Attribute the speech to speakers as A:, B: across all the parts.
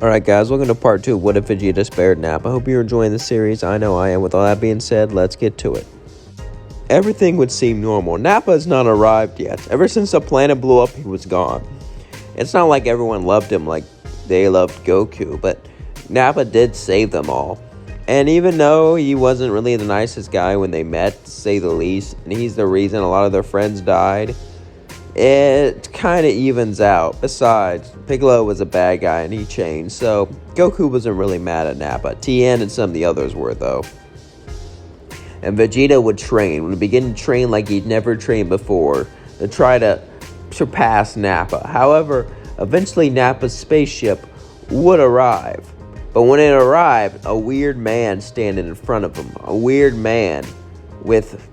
A: Alright guys, welcome to part 2 of What If Vegeta Spared Nappa. I hope you're enjoying the series. I know I am. With all that being said, let's get to it. Everything would seem normal. Nappa has not arrived yet. Ever since the planet blew up, he was gone. It's not like everyone loved him like they loved Goku, but Nappa did save them all. And even though he wasn't really the nicest guy when they met, to say the least, and he's the reason a lot of their friends died, it kind of evens out. Besides, Piccolo was a bad guy and he changed, so Goku wasn't really mad at Nappa. Tien and some of the others were, though. And Vegeta would begin to train like he'd never trained before, to try to surpass Nappa. However, eventually Nappa's spaceship would arrive. But when it arrived, a weird man standing in front of him. A weird man with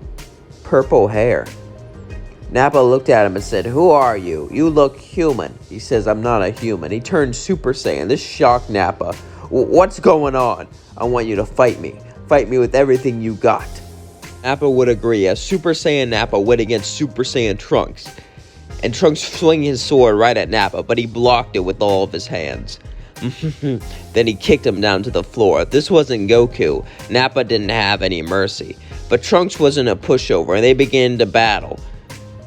A: purple hair. Nappa looked at him and said, "Who are you? You look human." He says, "I'm not a human." He turned Super Saiyan. This shocked Nappa. "What's going on? I want you to fight me. Fight me with everything you got." Nappa would agree, as Super Saiyan Nappa went against Super Saiyan Trunks. And Trunks swung his sword right at Nappa, but he blocked it with all of his hands. Then he kicked him down to the floor. This wasn't Goku. Nappa didn't have any mercy. But Trunks wasn't a pushover, and they began to battle.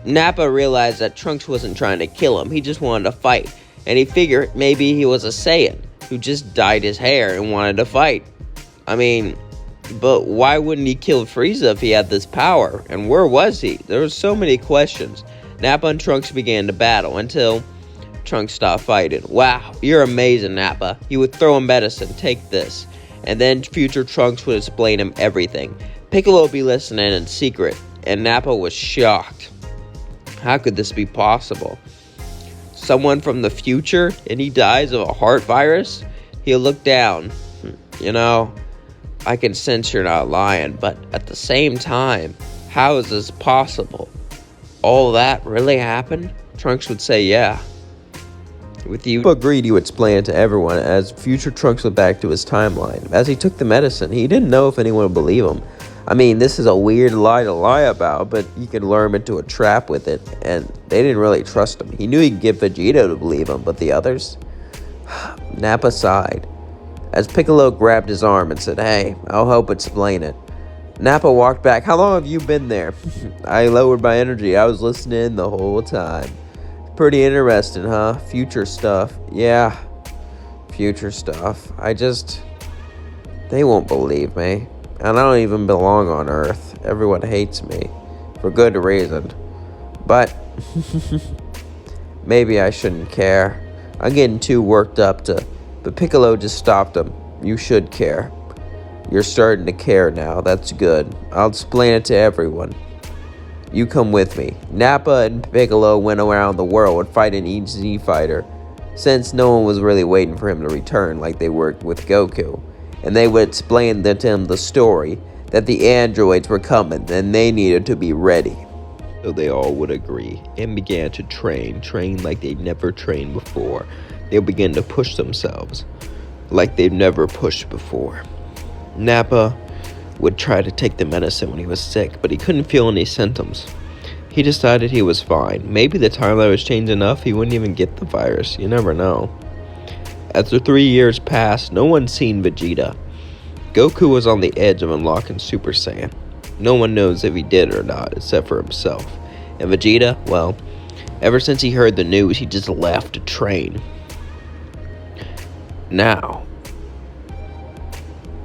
A: Nappa realized that Trunks wasn't trying to kill him, he just wanted to fight, and he figured maybe he was a Saiyan who just dyed his hair and wanted to fight. I mean, but why wouldn't he kill Frieza if he had this power, and where was he? There were so many questions. Nappa and Trunks began to battle until Trunks stopped fighting. "Wow, you're amazing, Nappa." He would throw him medicine, "Take this." And then future Trunks would explain him everything. Piccolo would be listening in secret, and Nappa was shocked. How could this be possible? Someone from the future and he dies of a heart virus? He'll look down. "You know, I can sense you're not lying, but at the same time, how is this possible? All that really happened?" Trunks would say, "Yeah." With you agreed, he would explain it to everyone as future Trunks went back to his timeline. As he took the medicine, he didn't know if anyone would believe him. I mean, this is a weird lie to lie about, but you could lure him into a trap with it, and they didn't really trust him. He knew he could get Vegeta to believe him, but the others? Nappa sighed, as Piccolo grabbed his arm and said, "Hey, I'll help explain it." Nappa walked back. "How long have you been there?" "I lowered my energy. I was listening the whole time." "Pretty interesting, huh? Future stuff." "Yeah, future stuff. They won't believe me. And I don't even belong on Earth. Everyone hates me. For good reason. But maybe I shouldn't care. I'm getting too worked up to..." But Piccolo just stopped him. "You should care. You're starting to care now. That's good. I'll explain it to everyone. You come with me." Nappa and Piccolo went around the world fighting each Z fighter, since no one was really waiting for him to return like they were with Goku. And they would explain to him the story, that the androids were coming and they needed to be ready. So they all would agree and began to train like they'd never trained before. They began to push themselves like they'd never pushed before. Nappa would try to take the medicine when he was sick, but he couldn't feel any symptoms. He decided he was fine. Maybe the timeline was changed enough he wouldn't even get the virus. You never know. After 3 years passed, no one seen Vegeta. Goku was on the edge of unlocking Super Saiyan. No one knows if he did or not, except for himself. And Vegeta, well, ever since he heard the news, he just left to train. Now,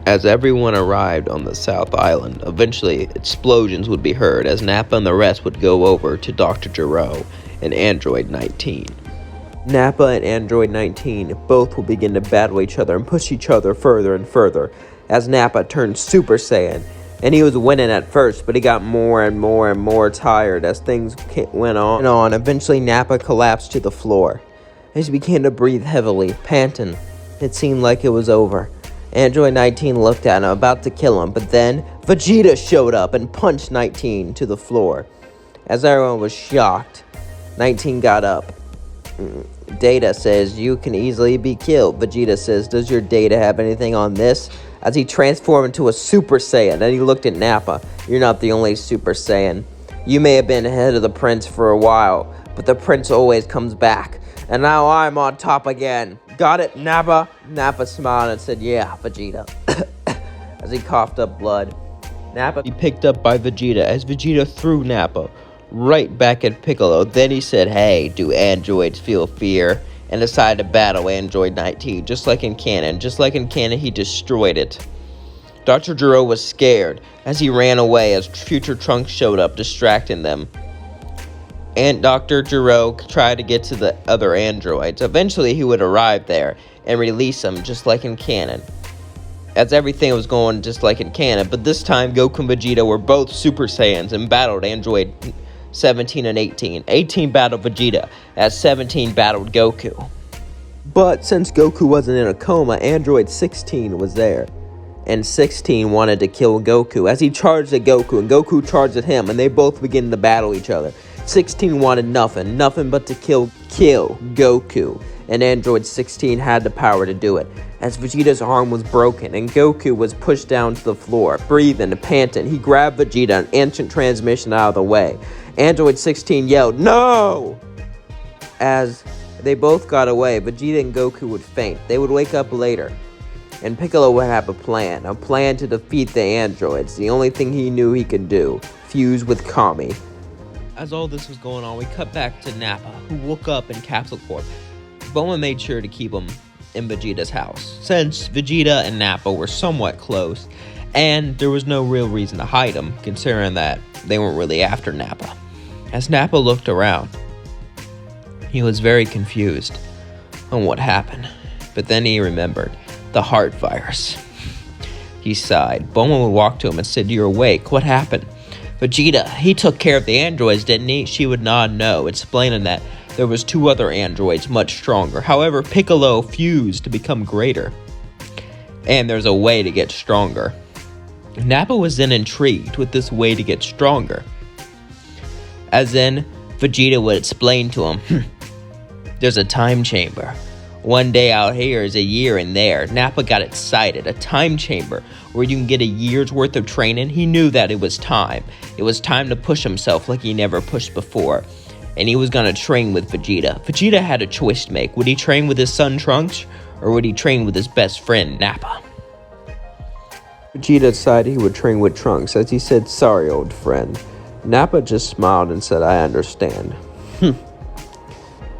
A: as everyone arrived on the South Island, eventually explosions would be heard as Nappa and the rest would go over to Dr. Gero and Android 19. Nappa and Android 19 both will begin to battle each other and push each other further and further as Nappa turned Super Saiyan. And he was winning at first, but he got more and more tired as things went on. Eventually, Nappa collapsed to the floor as he began to breathe heavily, panting. It seemed like it was over. Android 19 looked at him, about to kill him, but then Vegeta showed up and punched 19 to the floor. As everyone was shocked, 19 got up. Data says, "You can easily be killed." Vegeta says, "Does your data have anything on this?" As he transformed into a Super Saiyan, and he looked at Nappa. "You're not the only Super Saiyan. You may have been ahead of the prince for a while, but the prince always comes back. And now I'm on top again." Got it, Nappa? Nappa smiled and said, yeah, Vegeta, as he coughed up blood. Nappa be picked up by Vegeta as Vegeta threw Nappa right back at Piccolo. Then he said, hey, do androids feel fear? And decided to battle Android 19, just like in canon. Just like in canon, he destroyed it. Dr. Gero was scared as he ran away as future Trunks showed up, distracting them. And Dr. Gero tried to get to the other androids. Eventually, he would arrive there and release them, just like in canon. As everything was going just like in canon, but this time Goku and Vegeta were both Super Saiyans and battled Android 17 and 18. 18 battled Vegeta, as 17 battled Goku. But since Goku wasn't in a coma, Android 16 was there. And 16 wanted to kill Goku, as he charged at Goku, and Goku charged at him, and they both began to battle each other. 16 wanted nothing but to kill Goku, and Android 16 had the power to do it, as Vegeta's arm was broken, and Goku was pushed down to the floor, breathing and panting. He grabbed Vegeta and instant transmission out of the way. Android 16 yelled, no! As they both got away, Vegeta and Goku would faint. They would wake up later, and Piccolo would have a plan to defeat the androids. The only thing he knew he could do, fuse with Kami. As all this was going on, we cut back to Nappa, who woke up in Capsule Corp. Bulma made sure to keep him in Vegeta's house, since Vegeta and Nappa were somewhat close, and there was no real reason to hide him, considering that they weren't really after Nappa. As Nappa looked around, he was very confused on what happened, but then he remembered the heart virus. He sighed. Bulma would walk to him and said, you're awake, what happened? Vegeta, he took care of the androids, didn't he? She would nod no, explaining that there was 2 other androids much stronger. However, Piccolo fused to become greater, and there's a way to get stronger. Nappa was then intrigued with this way to get stronger, as then Vegeta would explain to him, there's a time chamber. One day out here is a year in there. Nappa got excited. A time chamber where you can get a year's worth of training. He knew that it was time. It was time to push himself like he never pushed before. And he was going to train with Vegeta. Vegeta had a choice to make. Would he train with his son Trunks, or would he train with his best friend Nappa? Vegeta decided he would train with Trunks, as he said, sorry, old friend. Nappa just smiled and said, I understand.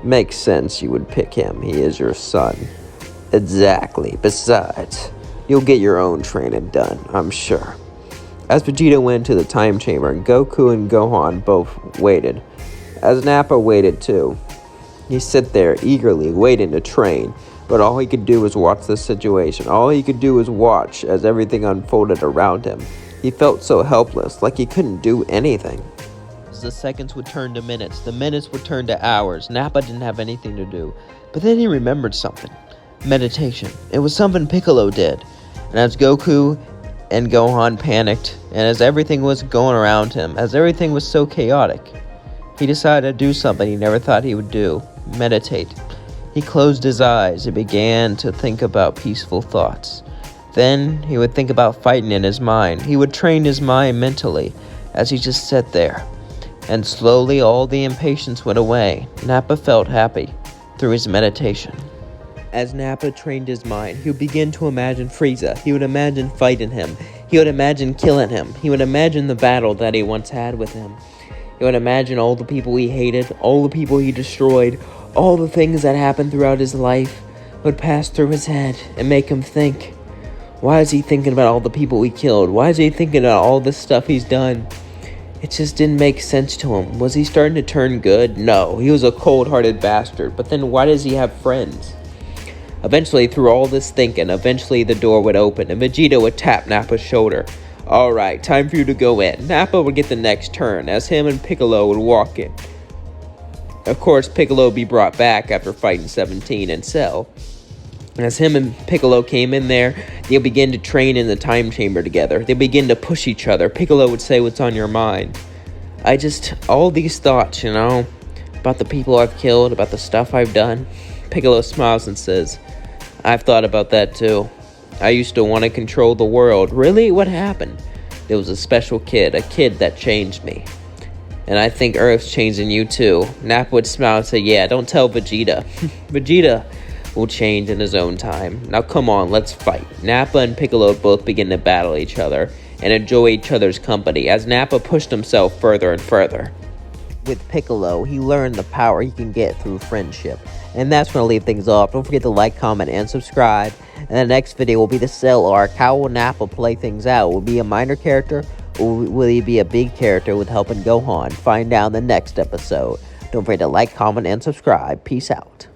A: Makes sense you would pick him. He is your son. Exactly. Besides, you'll get your own training done, I'm sure. As Vegeta went to the time chamber, Goku and Gohan both waited. As Nappa waited too. He sat there eagerly waiting to train, but all he could do was watch the situation. All he could do was watch as everything unfolded around him. He felt so helpless, like he couldn't do anything. The seconds would turn to minutes. The minutes would turn to hours. Nappa didn't have anything to do. But then he remembered something. Meditation. It was something Piccolo did. And as Goku and Gohan panicked, and as everything was going around him, as everything was so chaotic, he decided to do something he never thought he would do. Meditate. He closed his eyes and began to think about peaceful thoughts. Then he would think about fighting in his mind. He would train his mind mentally as he just sat there. And slowly all the impatience went away. Nappa felt happy through his meditation. As Nappa trained his mind, he would begin to imagine Frieza. He would imagine fighting him. He would imagine killing him. He would imagine the battle that he once had with him. He would imagine all the people he hated, all the people he destroyed, all the things that happened throughout his life would pass through his head and make him think, why is he thinking about all the people he killed? Why is he thinking about all this stuff he's done? It just didn't make sense to him. Was he starting to turn good? No, he was a cold-hearted bastard. But then why does he have friends? Eventually, through all this thinking, the door would open and Vegeta would tap Nappa's shoulder. Alright, time for you to go in. Nappa would get the next turn as him and Piccolo would walk in. Of course, Piccolo would be brought back after fighting 17 and Cell. As him and Piccolo came in there, they'll begin to train in the time chamber together. They begin to push each other. Piccolo would say, what's on your mind? All these thoughts, about the people I've killed, about the stuff I've done. Piccolo smiles and says, I've thought about that too. I used to want to control the world. Really? What happened? There was a special kid, a kid that changed me. And I think Earth's changing you too. Nappa would smile and say, yeah, don't tell Vegeta. Vegeta will change in his own time. Now come on, let's fight. Nappa and Piccolo both begin to battle each other and enjoy each other's company as Nappa pushed himself further and further. With Piccolo, he learned the power he can get through friendship. And that's going to leave things off. Don't forget to like, comment, and subscribe. And the next video will be the Cell arc. How will Nappa play things out? Will he be a minor character, or will he be a big character with helping Gohan? Find out in the next episode. Don't forget to like, comment, and subscribe. Peace out.